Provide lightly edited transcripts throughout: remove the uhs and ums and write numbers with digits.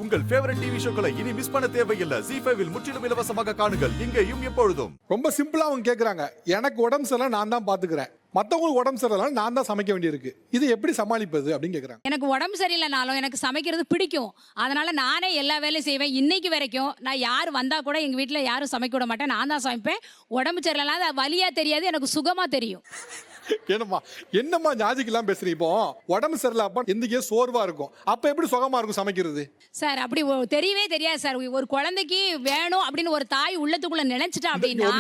உங்கள் favourite TV ஷோக்களை இனி miss பண்ண தேவையில்லை. ZEE5 இல் முற்றிலும் இலவசமாக காணுங்கள். இங்கேயும் எப்பொழுதும். ரொம்ப சிம்பிளா அவங்க கேக்குறாங்க, எனக்கு உடம்பு சரியில்லை நான் தான் பாத்துக்கிறேன், மத்தவங்களுக்கு உடம்பு சரியில்லை நான் தான் சமைக்க வேண்டியிருக்கு, இது எப்படி சமாளிப்பது அப்படின்னு கேக்குறாங்க. எனக்கு உடம்பு சரியில்லைனாலும் எனக்கு சமைக்கிறது பிடிக்கும், அதனால நானே எல்லா வேலையும் செய்வேன். இன்னைக்கு வரைக்கும் நான் யார் வந்தா கூட எங்க வீட்டில் யாரும் சமைக்க விட மாட்டேன், நான் தான் சமைப்பேன். உடம்பு சரியில்லைனா அது வலியா தெரியாது, எனக்கு சுகமா தெரியும். என்னம்மா ஞாஜிக்கெல்லாம் பேசுறீங்க? இப்போ உடம்பு சரியில்லை அப்ப எந்திக்கே சோர்வா இருக்கும், அப்ப எப்படி சுகமா இருக்கும் சமைக்கிறது? சார் அப்படி தெரியவே தெரியாது சார். ஒரு குழந்தைக்கு வேணும் அப்படின்னு ஒரு தாய் உள்ளத்துக்குள்ள நினைச்சிட்டா அப்படின்னா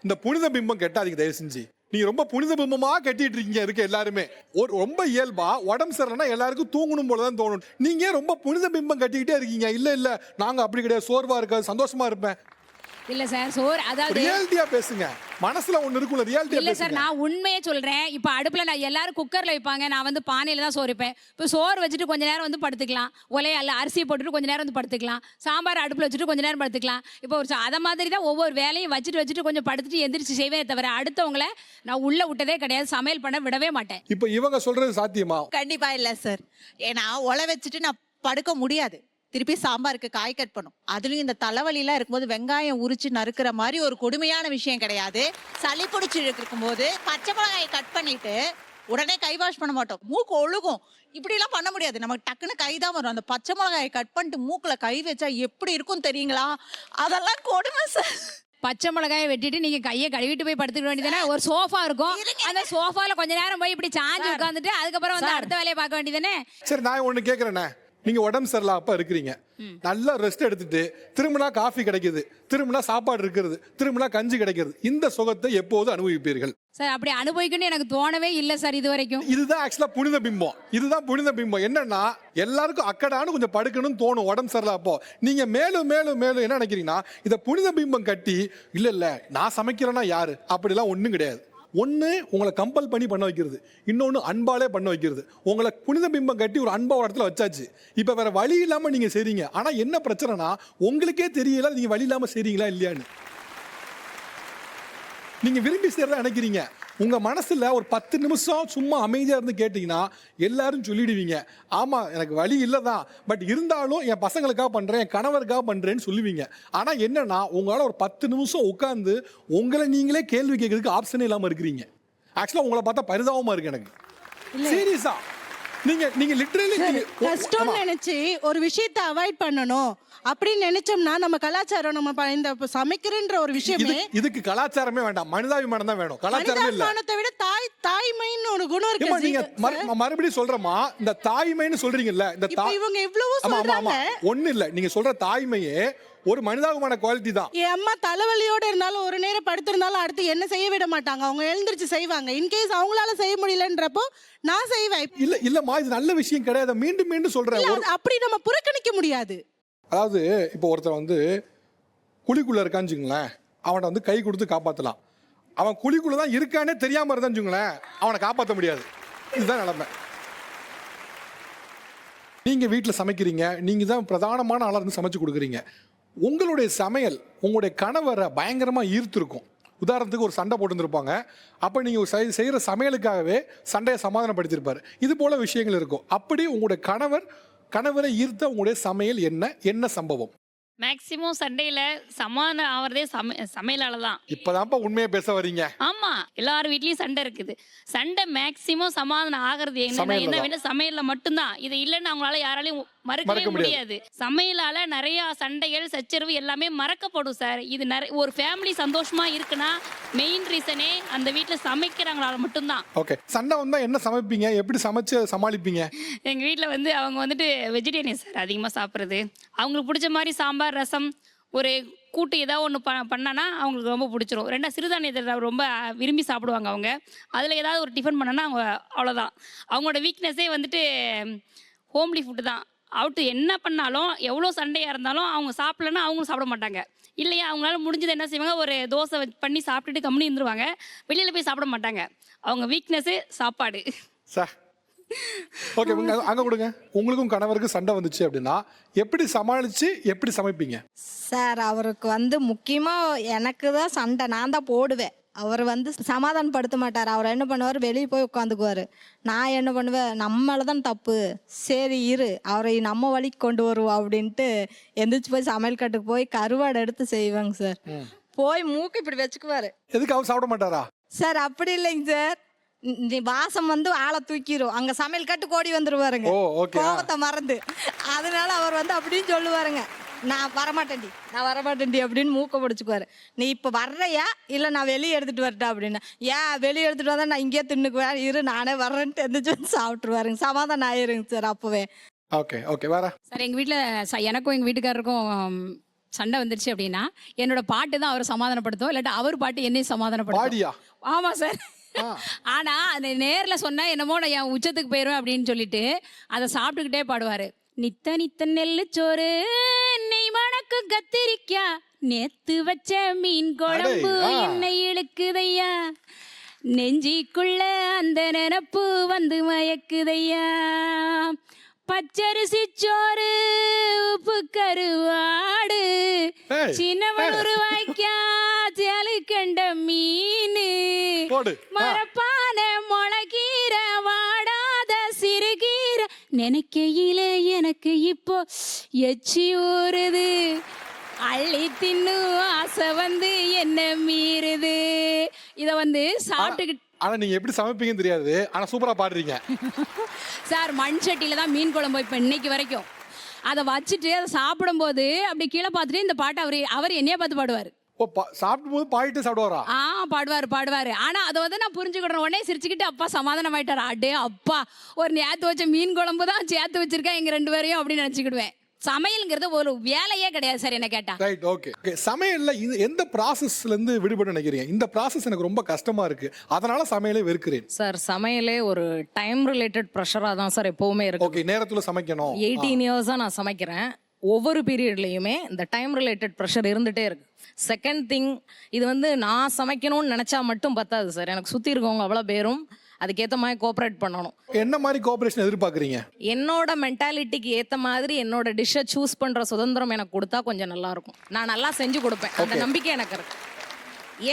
இந்த புனித பிம்பம் கெட்டாதீங்க தயவு செஞ்சு. நீங்க ரொம்ப புனித பிம்பமா கட்டிட்டு இருக்கீங்க இருக்க எல்லாருமே. ஒரு ரொம்ப இயல்பா உடம்பு சரியில்லைன்னா எல்லாருக்கும் தூங்கணும் போலதான் தோணும். நீங்க ரொம்ப புனித பிம்பம் கட்டிக்கிட்டே இருக்கீங்க. இல்ல நான் அப்படி கிடையாது, சோர்வா இருக்காது, சந்தோஷமா இருப்பேன். இல்ல சார், சோறு அதாவது ரியாலிட்டியா பேசுங்க. மனசுல ஒண்ணு இருக்குல, ரியாலிட்டியா இல்ல சார், நான் உண்மையே சொல்றேன். இப்ப அடுப்புல நான் எல்லாரும் குக்கர்ல வைப்பாங்க, நான் வந்து பானையில தான் சோறு வைப்பேன். இப்ப சோறு வச்சுட்டு கொஞ்ச நேரம் வந்து படுத்துக்கலாம், ஒலையால அரிசியை போட்டுட்டு கொஞ்ச நேரம் வந்து படுத்துக்கலாம், சாம்பார் அடுப்புல வச்சுட்டு கொஞ்ச நேரம் படுத்துக்கலாம். இப்போ ஒரு அத மாதிரி தான் ஒவ்வொரு வேலையும் வச்சுட்டு கொஞ்சம் படுத்துட்டு எந்திரிச்சு செய்வேன் தவிர அடுத்தவங்களை நான் உள்ள விட்டதே கிடையாது, சமையல் பண்ண விடவே மாட்டேன். இப்ப இவங்க சொல்றது சாத்தியமா? கண்டிப்பா இல்ல சார். ஏன்னா ஒலை வச்சுட்டு நான் படுக்க முடியாது, திருப்பி சாம்பாருக்கு காய் கட் பண்ணும். அதுலயும் இந்த தலைவலிலாம் இருக்கும்போது வெங்காயம் உரிச்சு நறுக்கிற மாதிரி ஒரு கொடுமையான விஷயம் கிடையாது. சளி பிடிச்சி இருக்கும்போது பச்சை மிளகாயை கட் பண்ணிட்டு உடனே கை வாஷ் பண்ண மாட்டோம், மூக்கு ஒழுகும். இப்படி எல்லாம் பண்ண முடியாது, நமக்கு டக்குன்னு கை தான் வரும். அந்த பச்சை மிளகாயை கட் பண்ணிட்டு மூக்குல கை வச்சா எப்படி இருக்கும் தெரியுங்களா? அதெல்லாம் கொடுமை சார். பச்சை மிளகாயை வெட்டிட்டு நீங்க கையை கழுவிட்டு போய் படுத்துக்க வேண்டியதானே. ஒரு சோஃபா இருக்கும், அந்த சோஃபால கொஞ்ச நேரம் போய் இப்படி சாஞ்சு உட்காந்துட்டு அதுக்கப்புறம் வந்து அடுத்த வேலையை பார்க்க வேண்டியதானே. சரி, நான் ஒண்ணு கேக்குறேனே, நீங்க உடம்பு சரியில்லை அப்ப இருக்கிறீங்க, நல்லா ரெஸ்ட் எடுத்துட்டு திரும்பினா காஃபி கிடைக்குது, திரும்பினா சாப்பாடு இருக்கிறது, திரும்பினா கஞ்சி கிடைக்கிறது, இந்த சுகத்தை எப்போது அனுபவிப்பீர்கள்? சார் அப்படி அனுபவிக்கணும்னு எனக்கு தோணவே இல்லை சார் இது வரைக்கும். இதுதான் ஆக்சுவலா புனித பிம்பம். இதுதான் புனித பிம்பம். என்னன்னா எல்லாருக்கும் அக்கடான்னு கொஞ்சம் படுக்கணும்னு தோணும் உடம்பு சரியில்லை அப்போ. நீங்க மேலும் மேலும் மேலும் என்ன நினைக்கிறீங்கன்னா, இதை புனித பிம்பம் கட்டி இல்ல நான் சமைக்கிறேன்னா யாரு அப்படிலாம் ஒண்ணும் கிடையாது. ஒன்று உங்களை கம்பல் பண்ணி பண்ண வைக்கிறது, இன்னொன்று அன்பாலே பண்ண வைக்கிறது. உங்களை புனித பிம்பம் கட்டி ஒரு அன்பா ஒரு இடத்துல வச்சாச்சு, இப்போ வேற வழி இல்லாமல் நீங்கள் செய்றீங்க. ஆனால் என்ன பிரச்சனைனா உங்களுக்கே தெரியல நீங்கள் வழி இல்லாமல் செய்றீங்களா இல்லையான்னு. நீங்கள் விரும்பி செய்யறதா நினைக்கிறீங்க. உங்கள் மனசில் ஒரு 10 நிமிஷம் சும்மா அமைதியாக இருந்து கேட்டிங்கன்னா எல்லாரும் சொல்லிடுவீங்க, ஆமாம் எனக்கு வழி இல்லை தான், பட் இருந்தாலும் என் பசங்களுக்காக பண்ணுறேன், என் கணவருக்காக பண்ணுறேன்னு சொல்லுவீங்க. ஆனால் என்னன்னா உங்களால் ஒரு 10 நிமிஷம் உட்காந்து உங்களை நீங்களே கேள்வி கேட்கறதுக்கு ஆப்ஷனே இல்லாமல் இருக்கிறீங்க. ஆக்சுவலாக உங்களை பார்த்தா பரிதாபமாக இருக்கு எனக்கு. சீரியஸா நீங்க லிட்டரலி கஷ்டம் நினைச்சு ஒரு விஷயத்தை அவாய்ட் பண்ணணும் அப்படின்னு நினைச்சோம்னா நம்ம கலாச்சாரம் நம்ம இந்த சமைக்கிறன்ற ஒரு விஷயமே இதுக்கு கலாச்சாரமே வேண்டாம், மனிதாபிமானம் தான் வேணும். கலாச்சாரமே இல்ல. மனிதாபிமானத்தை விட தாய்மைன்னு ஒரு குணம் இருக்கு. நீங்க மறுபடியும் சொல்றமா, இந்த தாய்மைன்னு சொல்றீங்கல்ல, இந்த இவங்க இவ்வளவு சொல்றாங்க. ஒண்ணு இல்ல, நீங்க சொல்ற தாய்மையே ஒரு மனிதாபிமான குவாலிட்டி தான். என் அம்மா தலைவலியோட இருந்தாலும் ஒரு நேரம் படுத்திருந்தாலும் அடுத்து என்ன செய்ய விட மாட்டாங்க, அவங்க எழுந்திருச்சு செய்வாங்க. இன்கேஸ் அவங்களால செய்ய முடியலன்றப்போ நான் செய்வேன். இல்லம்மா, இது நல்ல விஷயம் கிடையாது, மீண்டும் மீண்டும் சொல்றேன். அப்படி நம்ம புறக்கணிக்க முடியாது. அதாவது இப்போ ஒருத்தர் வந்து குழிக்குள்ள இருக்கான்னு அவனை வந்து கை கொடுத்து காப்பாற்றலாம். அவன் குழிக்குள்ள தான் இருக்கானே தெரியாம இருந்தான்னு அவனை காப்பாற்ற முடியாது. இதுதான் நிலைமை. நீங்க வீட்டில் சமைக்கிறீங்க, நீங்க தான் பிரதானமான ஆளா இருந்து சமைச்சு கொடுக்குறீங்க. உங்களுடைய சமையல் உங்களுடைய கணவரை பயங்கரமா ஈர்த்திருக்கும். உதாரணத்துக்கு ஒரு சண்டை போட்டுருப்பாங்க, அப்போ நீங்கள் செய்கிற சமையலுக்காகவே சண்டையை சமாதானப்படுத்தியிருப்பார். இது போல விஷயங்கள் இருக்கும். அப்படி உங்களுடைய கணவரை ஈர்த்த உங்களுடைய சமையல் என்ன சம்பவம்? மேக்சிமம் சண்டையில சமாதானம் ஆவறதே சமையலால தான். இப்பதான்ப்பா உண்மையை பேச வரீங்க. ஆமா, எல்லார் வீட்லயும் சண்டை இருக்குது. சண்டை மேக்சிமம் சமாதானம் ஆகிறது என்ன சமையல்ல மட்டும்தான். இது இல்லைன்னு அவங்களால யாராலையும் மறக்கவே முடியாது. சமையலால நிறைய சண்டைகள் சச்சரவு எல்லாமே மறக்கப்படும் சார். இது ஒரு ஃபேமிலி சந்தோஷமா இருக்குன்னா மெயின் ரீசனே அந்த வீட்டுல சமைக்கிறாங்களால மட்டும்தான். ஓகே, சண்டை வந்தா என்ன சமைப்பீங்க, எப்படி சமைச்சு சமாளிப்பீங்க? எங்க வீட்டுல வந்து அவங்க வந்துட்டு வெஜிடேரியன் சார், அதிகமா சாப்பிட்றது. அவங்களுக்கு பிடிச்ச மாதிரி சாம்பார், ரசம், ஒரு கூட்டு ஏதாவது ஒன்று பண்ணனா அவங்களுக்கு ரொம்ப பிடிச்சிரும். ரெண்டாவது சிறுதானியத்தை ரொம்ப விரும்பி சாப்பிடுவாங்க அவங்க. அதில் ஏதாவது ஒரு டிஃபன் பண்ணனா அவங்க அவ்வளோதான். அவங்களோட வீக்னஸே வந்துட்டு ஹோம்லி ஃபுட்டு தான். அவுட்டு என்ன பண்ணாலும் எவ்வளோ சண்டையாக இருந்தாலும் அவங்க சாப்பிட்லன்னா அவங்களும் சாப்பிட மாட்டாங்க. இல்லையா அவங்களால முடிஞ்சது என்ன செய்வாங்க, ஒரு தோசை பண்ணி சாப்பிட்டுட்டு கம்முனி இருந்துருவாங்க. வெளியில் போய் சாப்பிட மாட்டாங்க. அவங்க வீக்னஸு சாப்பாடு. சார் ஓகே, அங்கே கொடுங்க. உங்களுக்கும் கணவருக்கு சண்டை வந்துச்சு அப்படின்னா எப்படி சமாளித்து எப்படி சமைப்பீங்க? சார் அவருக்கு வந்து முக்கியமாக எனக்கு தான் சண்டை, நான் தான் போடுவேன். அவர் வந்து சமாதானப்படுத்த மாட்டார். அவர் என்ன பண்ணுவார், வெளியே போய் உட்காந்துக்குவார். நான் என்ன பண்ணுவேன், நம்மள தான் தப்பு, சரி இரு அவரை நம்ம வழிக்கு கொண்டு வருவோம் அப்படின்ட்டு எந்திரிச்சு போய் சமையல் கட்டுக்கு போய் கருவாடை எடுத்து செய்வாங்க சார். போய் மூக்கு இப்படி வச்சுக்குவாரு. எதுக்கு அவர் சாப்பிட மாட்டாரா? சார் அப்படி இல்லைங்க சார், வாசம் வந்து ஆளை தூக்கிரும். அங்க சமையல் கட்டு கோடி வந்துருவாருங்க, ஓ ஓகே. கோபத்தை மறந்து. அதனால அவர் வந்து அப்படின்னு சொல்லுவாருங்க, நான் வரமாட்டேன்டி அப்படின்னு மூக்க பிடிச்சிக்குவாரு. நீ இப்போ வர்றையா இல்லை நான் வெளியே எடுத்துட்டு வரட்டா அப்படின்னா, ஏன் வெளியே எடுத்துட்டு வந்தா நான் இங்கேயே தின்னுக்குவேன், இரு நானே வர்றேன்ட்டு எந்திரிச்சு சாப்பிட்டுருவாருங்க. சமாதானம் ஆயிருங்க சார் அப்போவே. Okay okay. வேற சார் எங்கள் வீட்டில் எனக்கும் எங்கள் வீட்டுக்காரருக்கும் சண்டை வந்துருச்சு அப்படின்னா என்னோட பாட்டு தான் அவரை சமாதானப்படுத்தும், இல்லாட்டா அவர் பாட்டு என்னையும் சமாதானப்படுத்தும். பாடியா? ஆமாம் சார். ஆனா அது நேர்ல சொன்னா என்னமோ நான் என் உச்சத்துக்கு போயிடுவேன் அப்படின்னு சொல்லிட்டு அதை சாப்பிட்டுக்கிட்டே பாடுவாரு. நித்த நித்த நெல்லு சோறு நெய் மணக்கும் கத்திரிக்கா, நேத்து வச்ச மீன் குழம்பு என்னை இழுக்குதையா, நெஞ்சிக்குள்ள அந்த நினப்பு வந்து மயக்குதையா, பச்சரிசி சோறு உப்பு கருவாடு சின்னவன் வாய்க்கா ஜலு கண்ட மீன் மரப்பான முளகீர வாடாத சிறுகீர, நினைக்கையில எனக்கு இப்போ எச்சி ஊறுது, அள்ளி தின்னு ஆசை வந்து என்ன மீறுது. இதை வந்து சாப்பிட்டுக்கிட்டு ஆனா நீங்க எப்படி சமைப்பீங்கன்னு தெரியாது, ஆனா சூப்பரா பாடுறீங்க சார். மண் சட்டியில தான் மீன் குழம்பு இப்போ இன்னைக்கு வரைக்கும். அதை வச்சுட்டு அதை சாப்பிடும்போது அப்படி கீழே பார்த்துட்டு இந்த பாட்டு அவர் என்னைய பார்த்து பாடுவார். ஓ சாப்பிடும் போது பாடிட்டு சாப்பிடுவாரா? பாடுவாரு. ஆனா அதை வந்து நான் புரிஞ்சுக்கிட்டேன். உடனே சிரிச்சுக்கிட்டு அப்பா சமாதானம் ஆயிட்டாரு. அடே அப்பா, ஒரு நேத்து வச்ச மீன் குழம்பு தான் சேர்த்து வச்சிருக்கேன் எங்க 2 பேரையும் அப்படின்னு நினைச்சுக்கிடுவேன். சமையல்ங்கிறது ஒரு வேலையே கிடையாது சார் என்ன கேட்டா. Right okay. சமையல்ல எந்த ப்ராசஸ்ல இருந்து விடுபட நினைக்கிறீங்க? இந்த ப்ராசஸ் எனக்கு ரொம்ப கஷ்டமா இருக்கு, அதனால சமையலே வெறுக்கிறேன். சார் சமையலே ஒரு டைம் ரிலேட்டட் ப்ரெஷரா தான் சார் எப்பவுமே இருக்கு. ஓகே, நேரத்துல சமைக்கணும். 18 இயர்ஸா நான் சமைக்கிறேன். ஒவ்வொரு பீரியட்லையுமே இந்த டைம் ரிலேட்டட் ப்ரெஷர் இருந்துகிட்டே இருக்கு. செகண்ட் திங், இது வந்து நான் சமைக்கணும்னு நினச்சா மட்டும் பத்தாது சார், எனக்கு சுற்றி இருக்கவங்க அவ்வளோ பேரும் அதுக்கேற்ற மாதிரி கோஆப்ரேட் பண்ணணும். என்ன மாதிரி கோஆப்ரேஷன் எதிர்பார்க்குறீங்க? என்னோட மென்டாலிட்டிக்கு ஏற்ற மாதிரி என்னோட டிஷ்ஷை சூஸ் பண்ணுற சுதந்திரம் எனக்கு கொடுத்தா கொஞ்சம் நல்லாயிருக்கும். நான் நல்லா செஞ்சு கொடுப்பேன், அந்த நம்பிக்கை எனக்கு இருக்கு.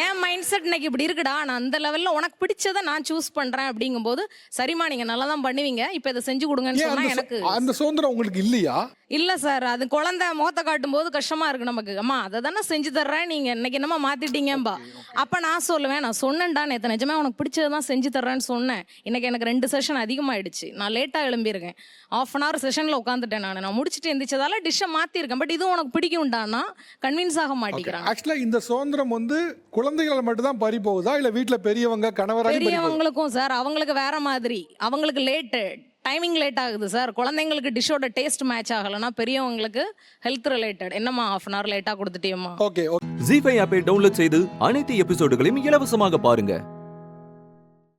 என் மைண்ட் செட் இன்னைக்கு இப்படி இருக்குடா, நான் அந்த லெவலில் உனக்கு பிடிச்சதை நான் சூஸ் பண்ணுறேன் அப்படிங்கும்போது, சரிம்மா நீங்கள் நல்லா தான் பண்ணுவீங்க, இப்போ இதை செஞ்சு கொடுங்கன்னு சொன்னால் எனக்கு அந்த சுதந்திரம் உங்களுக்கு இல்லையா? இல்லை சார், அது குழந்தை முகத்தை காட்டும் போது கஷ்டமாக இருக்குது நமக்கு. அம்மா அதை தானே செஞ்சு தர்றேன், நீங்கள் இன்னைக்கு என்னம்மா மாற்றிட்டீங்கம்பா. அப்போ நான் சொல்லுவேன், நான் சொன்னேன்டா நேற்று நிஜமே உனக்கு பிடிச்சதை தான் செஞ்சு தர்றேன்னு சொன்னேன். இன்னைக்கு எனக்கு 2 செஷன் அதிகமாகிடுச்சு, நான் லேட்டாக எழும்பியிருக்கேன். 1/2 hour செஷனில் உட்காந்துட்டேன். நான் முடிச்சுட்டு எந்திரிச்சதால டிஷ்ஷை மாற்றிருக்கேன். பட் இதுவும் உனக்கு பிடிக்கும்டானா கன்வின்ஸ் ஆக மாட்டேங்கிறாங்க. ஆக்சுவலாக இந்த சுதந்திரம் வந்து குழந்தைகள் மட்டும் தான் பறி போகுதா, இல்லை வீட்டில் பெரியவங்க கணவராக? பெரியவங்களுக்கும் சார், அவங்களுக்கு வேற மாதிரி, அவங்களுக்கு லேட்டு டைமிங் லேட் ஆகுது சார். குழந்தைங்களுக்கு டிஷ்ஷோட டேஸ்ட் மேட்ச் ஆகலைன்னா பெரியவங்களுக்கு ஹெல்த் ரிலேட்டட், என்னம்மா 1/2 hour லேட்டாக கொடுத்துட்டியம்மா. ஓகே. ZEE5 ஆப்பை டவுன்லோட் செய்து அனைத்து எபிசோடுகளையும் இலவசமாக பாருங்க.